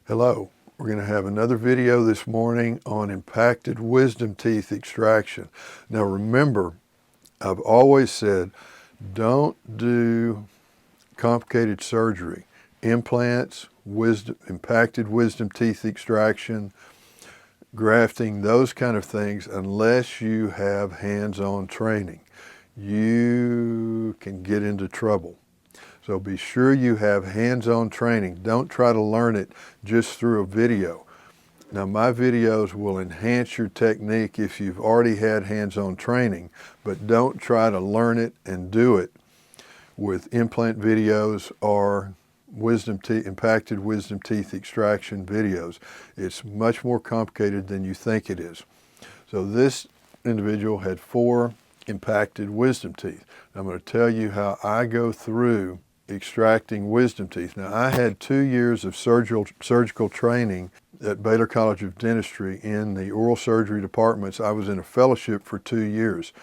Hello, we're going to have another video this morning on impacted wisdom teeth extraction. Now remember, I've always said don't do complicated surgery, implants, impacted wisdom teeth extraction, grafting, those kind of things unless you have hands-on training. You can get into trouble. So be sure you have hands-on training. Don't try to learn it just through a video. Now my videos will enhance your technique if you've already had hands-on training, but don't try to learn it and do it with implant videos or impacted wisdom teeth extraction videos. It's much more complicated than you think it is. So this individual had 4 impacted wisdom teeth. I'm going to tell you how I go through extracting wisdom teeth. Now I had 2 years of surgical training at Baylor College of Dentistry in the oral surgery departments. I was in a fellowship for 2 years.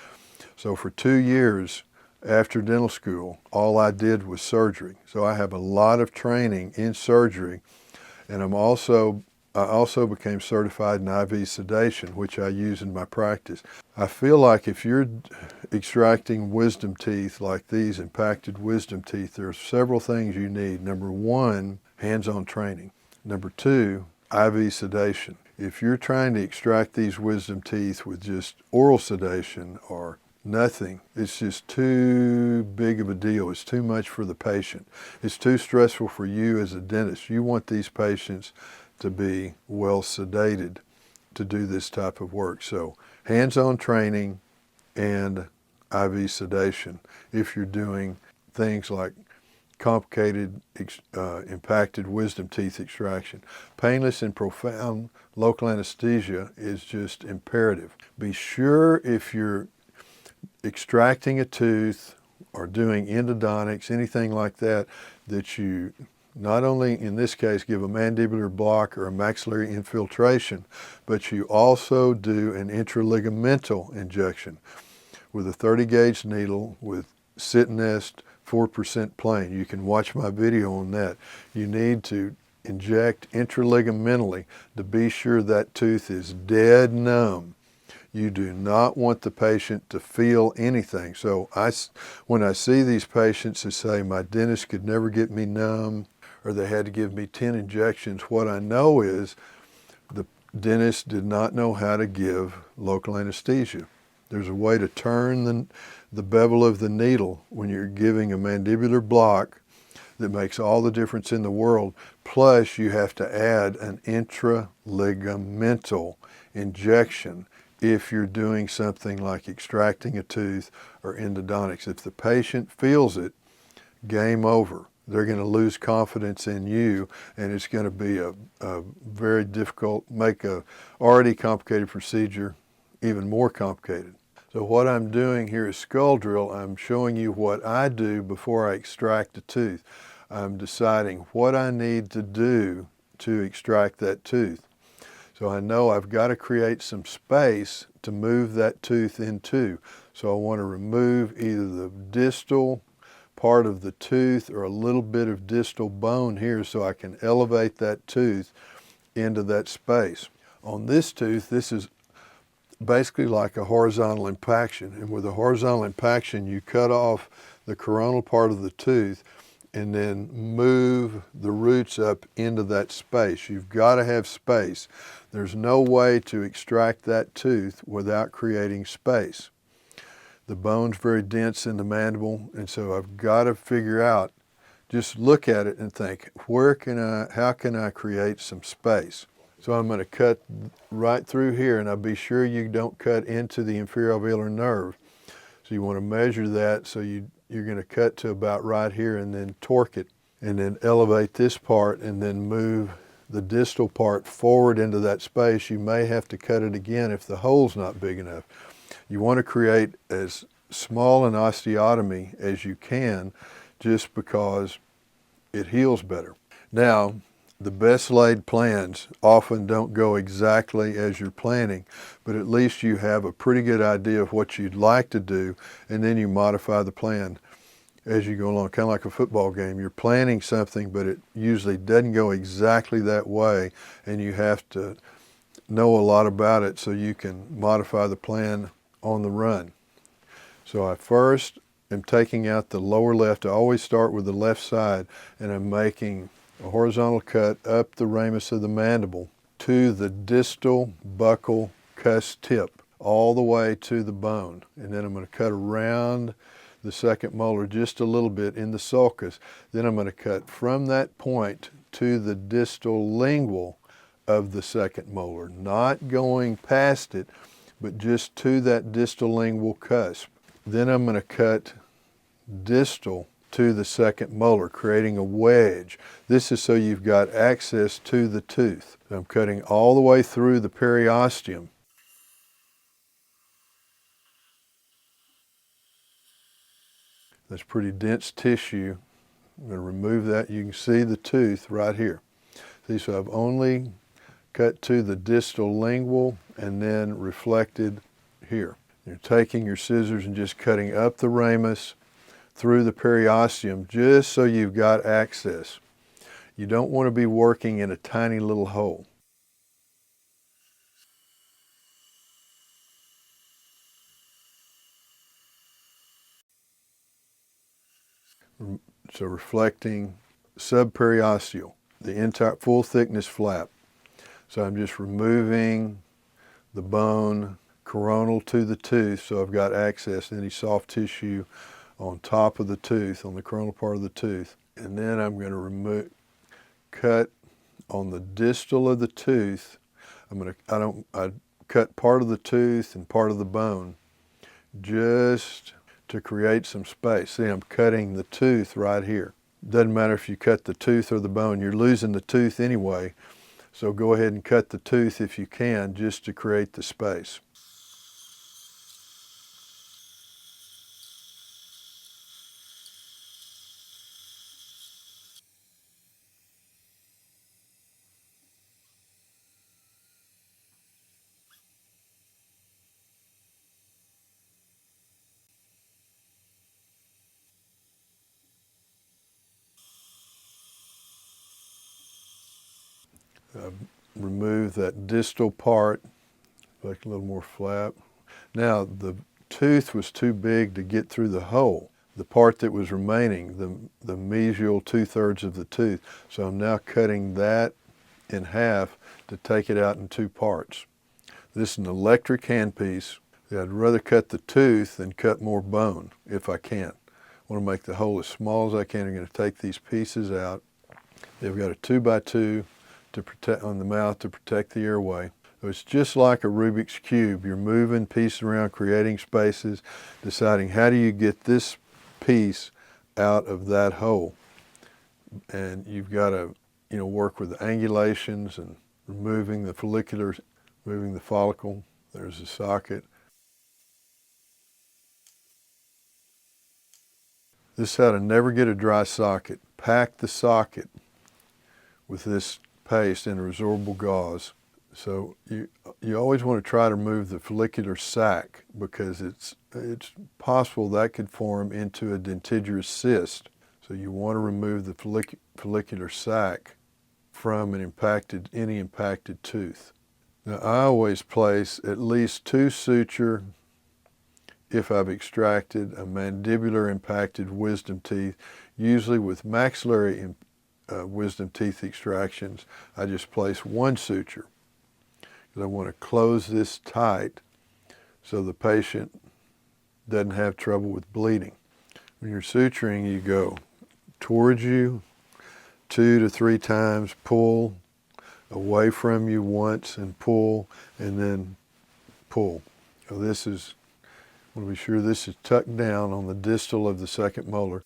So for 2 years after dental school, all I did was surgery. So I have a lot of training in surgery, and I also became certified in IV sedation, which I use in my practice. I feel like if you're extracting wisdom teeth like these impacted wisdom teeth, there are several things you need. Number 1, hands-on training. Number 2, IV sedation. If you're trying to extract these wisdom teeth with just oral sedation or nothing, it's just too big of a deal. It's too much for the patient. It's too stressful for you as a dentist. You want these patients to be well sedated to do this type of work. So hands-on training and IV sedation if you're doing things like complicated impacted wisdom teeth extraction. Painless and profound local anesthesia is just imperative. Be sure if you're extracting a tooth or doing endodontics, anything like that, that you not only, in this case, give a mandibular block or a maxillary infiltration, but you also do an intraligamental injection with a 30 gauge needle with sit nest 4% plane. You can watch my video on that. You need to inject intraligamentally to be sure that tooth is dead numb. You do not want the patient to feel anything. So when I see these patients who say, my dentist could never get me numb, or they had to give me 10 injections, what I know is the dentist did not know how to give local anesthesia. There's a way to turn the bevel of the needle when you're giving a mandibular block that makes all the difference in the world. Plus, you have to add an intraligamental injection if you're doing something like extracting a tooth or endodontics. If the patient feels it, game over. They're going to lose confidence in you, and it's going to be a very difficult, make a already complicated procedure even more complicated. So what I'm doing here is skull drill. I'm showing you what I do before I extract a tooth. I'm deciding what I need to do to extract that tooth. So I know I've got to create some space to move that tooth into. So I want to remove either the distal part of the tooth or a little bit of distal bone here so I can elevate that tooth into that space. On this tooth, this is basically like a horizontal impaction. And with a horizontal impaction, you cut off the coronal part of the tooth and then move the roots up into that space. You've got to have space. There's no way to extract that tooth without creating space. The bone's very dense in the mandible, and so I've got to figure out, just look at it and think, how can I create some space? So I'm going to cut right through here, and I'll be sure you don't cut into the inferior alveolar nerve. So you want to measure that, so you're going to cut to about right here and then torque it, and then elevate this part and then move the distal part forward into that space. You may have to cut it again if the hole's not big enough. You want to create as small an osteotomy as you can, just because it heals better. Now, the best laid plans often don't go exactly as you're planning, but at least you have a pretty good idea of what you'd like to do, and then you modify the plan as you go along, kind of like a football game. You're planning something, but it usually doesn't go exactly that way, and you have to know a lot about it so you can modify the plan on the run. So I first am taking out the lower left. I always start with the left side, and I'm making a horizontal cut up the ramus of the mandible to the distal buccal cusp tip, all the way to the bone. And then I'm going to cut around the second molar just a little bit in the sulcus. Then I'm going to cut from that point to the distal lingual of the second molar, not going past it, but just to that distal lingual cusp. Then I'm going to cut distal to the second molar, creating a wedge. This is so you've got access to the tooth. So I'm cutting all the way through the periosteum. That's pretty dense tissue. I'm going to remove that. You can see the tooth right here. See, so I've only cut to the distal lingual and then reflected here. You're taking your scissors and just cutting up the ramus through the periosteum just so you've got access. You don't want to be working in a tiny little hole. So reflecting subperiosteal, the entire full thickness flap. So I'm just removing the bone coronal to the tooth so I've got access to any soft tissue on top of the tooth, on the coronal part of the tooth. And then I'm going to cut on the distal of the tooth. I cut part of the tooth and part of the bone just to create some space. See, I'm cutting the tooth right here. Doesn't matter if you cut the tooth or the bone, you're losing the tooth anyway. So go ahead and cut the tooth if you can, just to create the space. Remove that distal part, like a little more flap. Now the tooth was too big to get through the hole. The part that was remaining, the mesial 2/3 of the tooth. So I'm now cutting that in half to take it out in two parts. This is an electric handpiece. I'd rather cut the tooth than cut more bone if I can. I want to make the hole as small as I can. I'm going to take these pieces out. They've got a 2x2 to protect on the mouth to protect the airway. So it's just like a Rubik's Cube. You're moving pieces around, creating spaces, deciding how do you get this piece out of that hole. And you've got to, work with the angulations and removing the follicular, moving the follicle. There's the socket. This is how to never get a dry socket. Pack the socket with this paste in a resorbable gauze. So you always want to try to remove the follicular sac because it's possible that could form into a dentigerous cyst. So you want to remove the follicular sac from any impacted tooth. Now I always place at least 2 suture if I've extracted a mandibular impacted wisdom teeth, usually with maxillary wisdom teeth extractions, I just place 1 suture because I want to close this tight so the patient doesn't have trouble with bleeding. When you're suturing, you go towards you 2 to 3 times, pull, away from you once and pull, and then pull. So this is, I want to be sure this is tucked down on the distal of the second molar.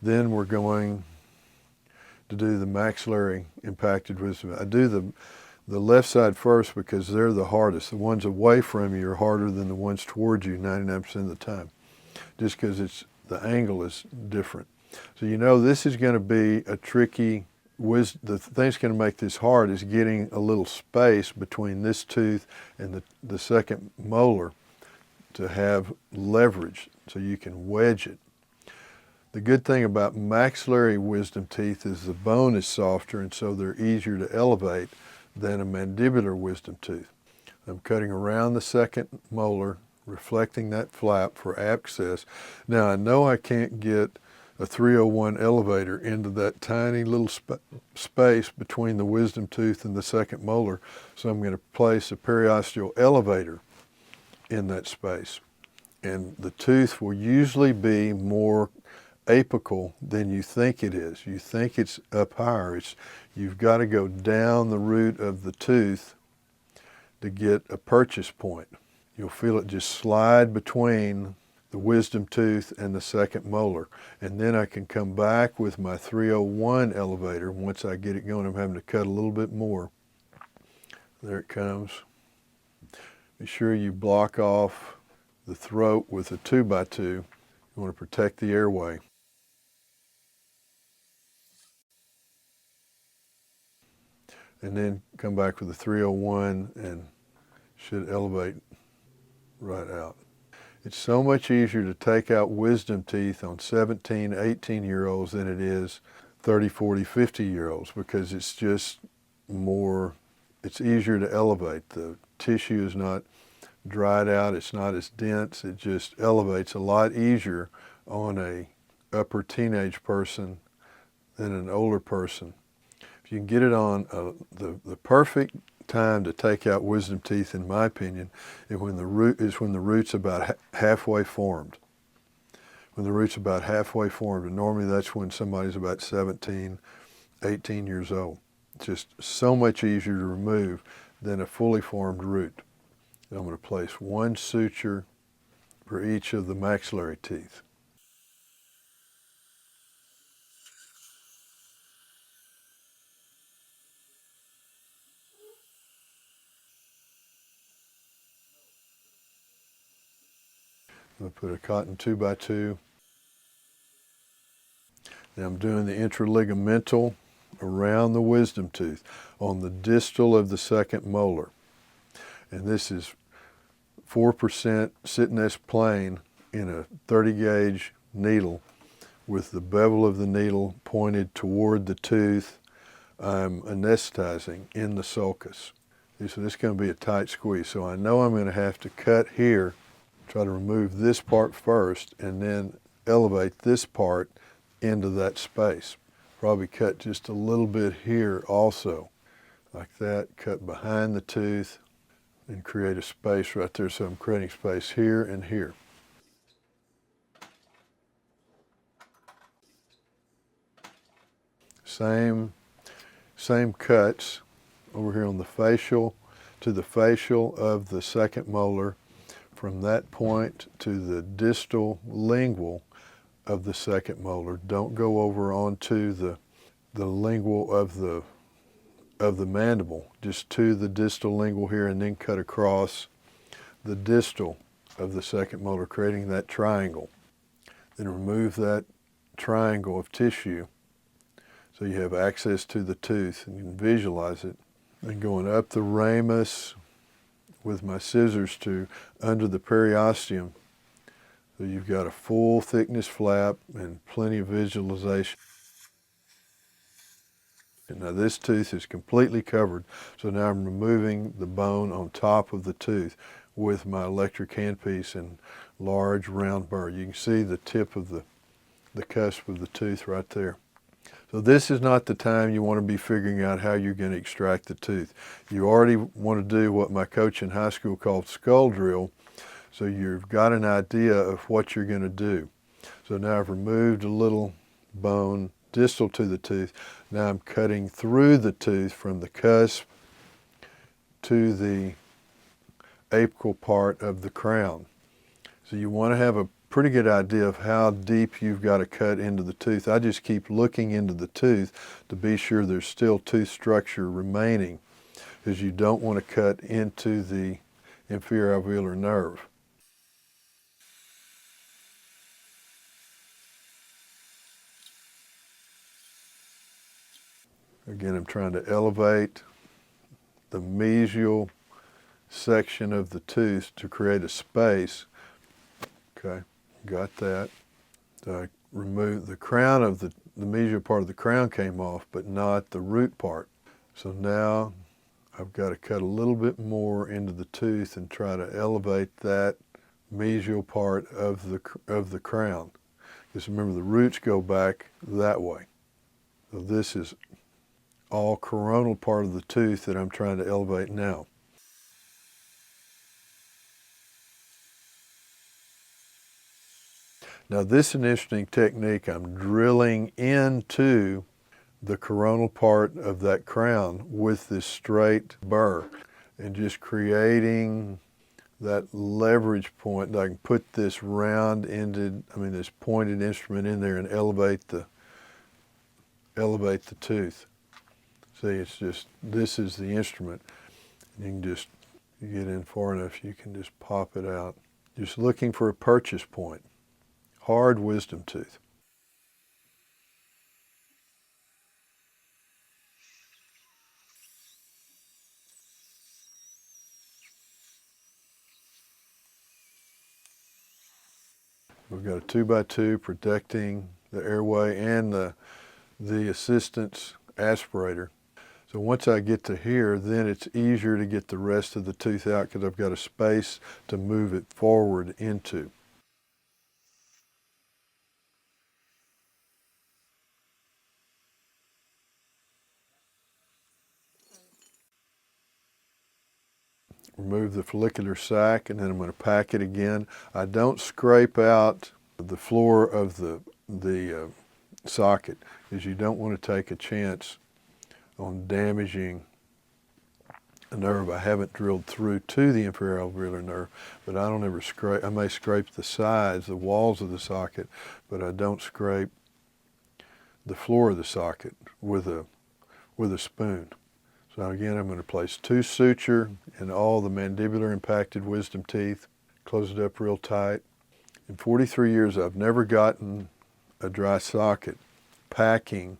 Then we're going to do the maxillary impacted wisdom. I do the left side first because they're the hardest. The ones away from you are harder than the ones towards you 99% of the time, just because the angle is different. So this is going to be a tricky the thing that's going to make this hard is getting a little space between this tooth and the second molar to have leverage so you can wedge it. The good thing about maxillary wisdom teeth is the bone is softer, and so they're easier to elevate than a mandibular wisdom tooth. I'm cutting around the second molar, reflecting that flap for access. Now I know I can't get a 301 elevator into that tiny little space between the wisdom tooth and the second molar, so I'm going to place a periosteal elevator in that space. And the tooth will usually be more apical than you think it is. You think it's up higher. You've got to go down the root of the tooth to get a purchase point. You'll feel it just slide between the wisdom tooth and the second molar. And then I can come back with my 301 elevator. Once I get it going, I'm having to cut a little bit more. There it comes. Be sure you block off the throat with a 2x2. You want to protect the airway. And then come back with the 301 and should elevate right out. It's so much easier to take out wisdom teeth on 17, 18-year-olds than it is 30, 40, 50-year-olds, because it's just more, it's easier to elevate. The tissue is not dried out, it's not as dense, it just elevates a lot easier on a upper teenage person than an older person. If you can get it on, the perfect time to take out wisdom teeth, in my opinion, is when the root's about halfway formed. When the root's about halfway formed, and normally that's when somebody's about 17, 18 years old. It's just so much easier to remove than a fully formed root. I'm going to place one suture for each of the maxillary teeth. I'm going to put a cotton 2x2. Now I'm doing the interligamental around the wisdom tooth on the distal of the second molar. And this is 4% Sitness plane in a 30 gauge needle with the bevel of the needle pointed toward the tooth. I'm anesthetizing in the sulcus. So this is going to be a tight squeeze. So I know I'm going to have to cut here, try to remove this part first, and then elevate this part into that space. Probably cut just a little bit here also, like that. Cut behind the tooth and create a space right there. So I'm creating space here and here. Same cuts over here on the facial to the facial of the second molar, from that point to the distal lingual of the second molar. Don't go over onto the lingual of the mandible, just to the distal lingual here, and then cut across the distal of the second molar, creating that triangle. Then remove that triangle of tissue so you have access to the tooth and you can visualize it. And going up the ramus with my scissors to under the periosteum, so you've got a full thickness flap and plenty of visualization. And now this tooth is completely covered, so now I'm removing the bone on top of the tooth with my electric handpiece and large round burr. You can see the tip of the cusp of the tooth right there. So this is not the time you want to be figuring out how you're going to extract the tooth. You already want to do what my coach in high school called skull drill, so you've got an idea of what you're going to do. So now I've removed a little bone distal to the tooth. Now I'm cutting through the tooth from the cusp to the apical part of the crown. So you want to have a pretty good idea of how deep you've got to cut into the tooth. I just keep looking into the tooth to be sure there's still tooth structure remaining, because you don't want to cut into the inferior alveolar nerve. Again, I'm trying to elevate the mesial section of the tooth to create a space. Okay, got that. So I removed the crown of the mesial part of the crown came off, but not the root part. So now I've got to cut a little bit more into the tooth and try to elevate that mesial part of the crown. Because remember, the roots go back that way. So this is all coronal part of the tooth that I'm trying to elevate now. Now this is an interesting technique. I'm drilling into the coronal part of that crown with this straight burr and just creating that leverage point that I can put this this pointed instrument in there and elevate the tooth. See, it's just, this is the instrument. You can just, you get in far enough, you can just pop it out. Just looking for a purchase point. Hard wisdom tooth. We've got a 2x2 protecting the airway and the assistance aspirator. So once I get to here, then it's easier to get the rest of the tooth out because I've got a space to move it forward into. Remove the follicular sac, and then I'm going to pack it again. I don't scrape out the floor of the socket, because you don't want to take a chance on damaging a nerve. I haven't drilled through to the inferior alveolar nerve, but I don't ever scrape. I may scrape the sides, the walls of the socket, but I don't scrape the floor of the socket with a spoon. So again, I'm going to place 2 suture in all the mandibular impacted wisdom teeth, close it up real tight. In 43 years, I've never gotten a dry socket packing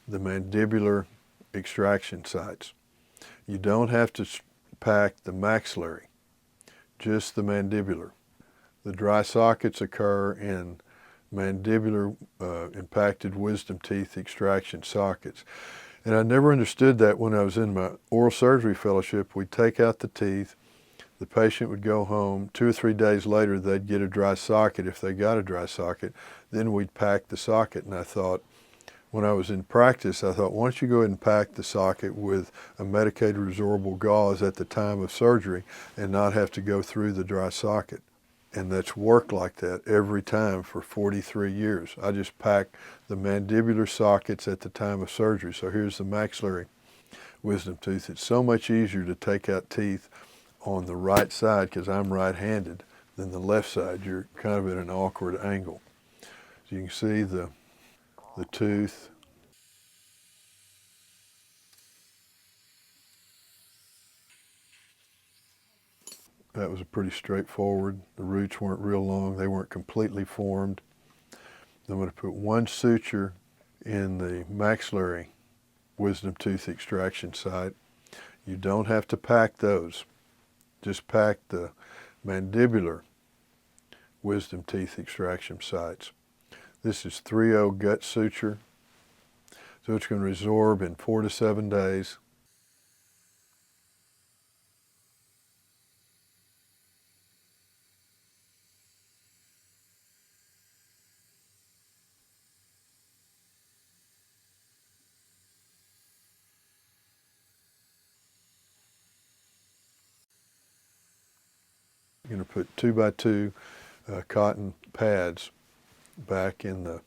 the mandibular extraction sites. You don't have to pack the maxillary, just the mandibular. The dry sockets occur in mandibular impacted wisdom teeth extraction sockets. And I never understood that when I was in my oral surgery fellowship. We'd take out the teeth, the patient would go home, 2 or 3 days later they'd get a dry socket if they got a dry socket, then we'd pack the socket. And I thought, when I was in practice, I thought, why don't you go ahead and pack the socket with a medicated resorbable gauze at the time of surgery and not have to go through the dry socket. And that's worked like that every time for 43 years. I just pack the mandibular sockets at the time of surgery. So here's the maxillary wisdom tooth. It's so much easier to take out teeth on the right side, because I'm right-handed, than the left side. You're kind of at an awkward angle. So you can see the tooth. That was pretty straightforward. The roots weren't real long. They weren't completely formed. I'm going to put 1 suture in the maxillary wisdom tooth extraction site. You don't have to pack those. Just pack the mandibular wisdom teeth extraction sites. This is 3/0 gut suture. So it's going to resorb in 4 to 7 days. I'm going to put 2x2 cotton pads back in the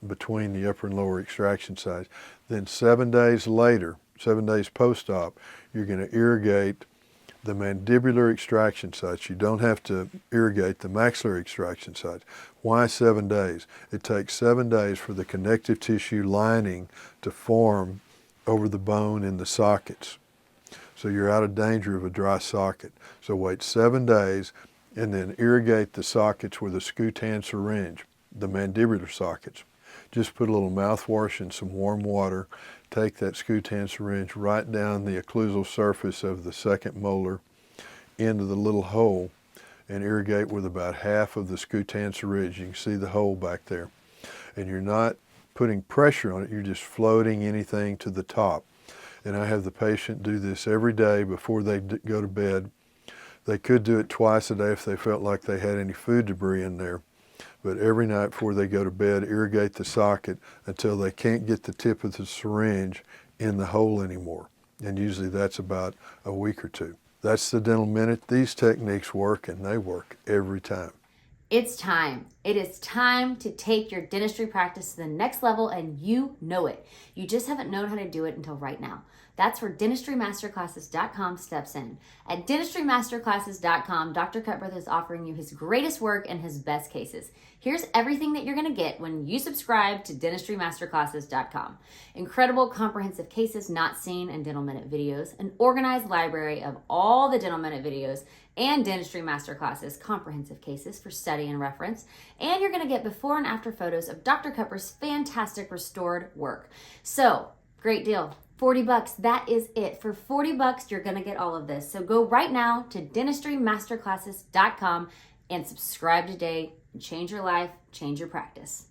between the upper and lower extraction sites. Then 7 days later, 7 days post-op, you're going to irrigate the mandibular extraction sites. You don't have to irrigate the maxillary extraction sites. Why 7 days? It takes 7 days for the connective tissue lining to form over the bone in the sockets. So you're out of danger of a dry socket. So wait 7 days and then irrigate the sockets with a scoot hand syringe, the mandibular sockets. just put a little mouthwash and some warm water, take that scutan syringe right down the occlusal surface of the second molar into the little hole and irrigate with about half of the scutan syringe. You can see the hole back there. And you're not putting pressure on it, you're just floating anything to the top. And I have the patient do this every day before they go to bed. They could do it twice a day if they felt like they had any food debris in there. But every night before they go to bed, irrigate the socket until they can't get the tip of the syringe in the hole anymore. And usually that's about a week or two. That's the Dental Minute. These techniques work, and they work every time. It's time. It is time to take your dentistry practice to the next level, and you know it. You just haven't known how to do it until right now. That's where dentistrymasterclasses.com steps in. At dentistrymasterclasses.com, Dr. Cutbirth is offering you his greatest work and his best cases. Here's everything that you're going to get when you subscribe to dentistrymasterclasses.com. Incredible comprehensive cases not seen in Dental Minute videos, an organized library of all the Dental Minute videos, and Dentistry Masterclasses comprehensive cases for study and reference. And you're going to get before and after photos of Dr. Cutbirth's fantastic restored work. So, great deal. $40, that is it. For $40, you're going to get all of this. So go right now to dentistrymasterclasses.com and subscribe today and change your life, change your practice.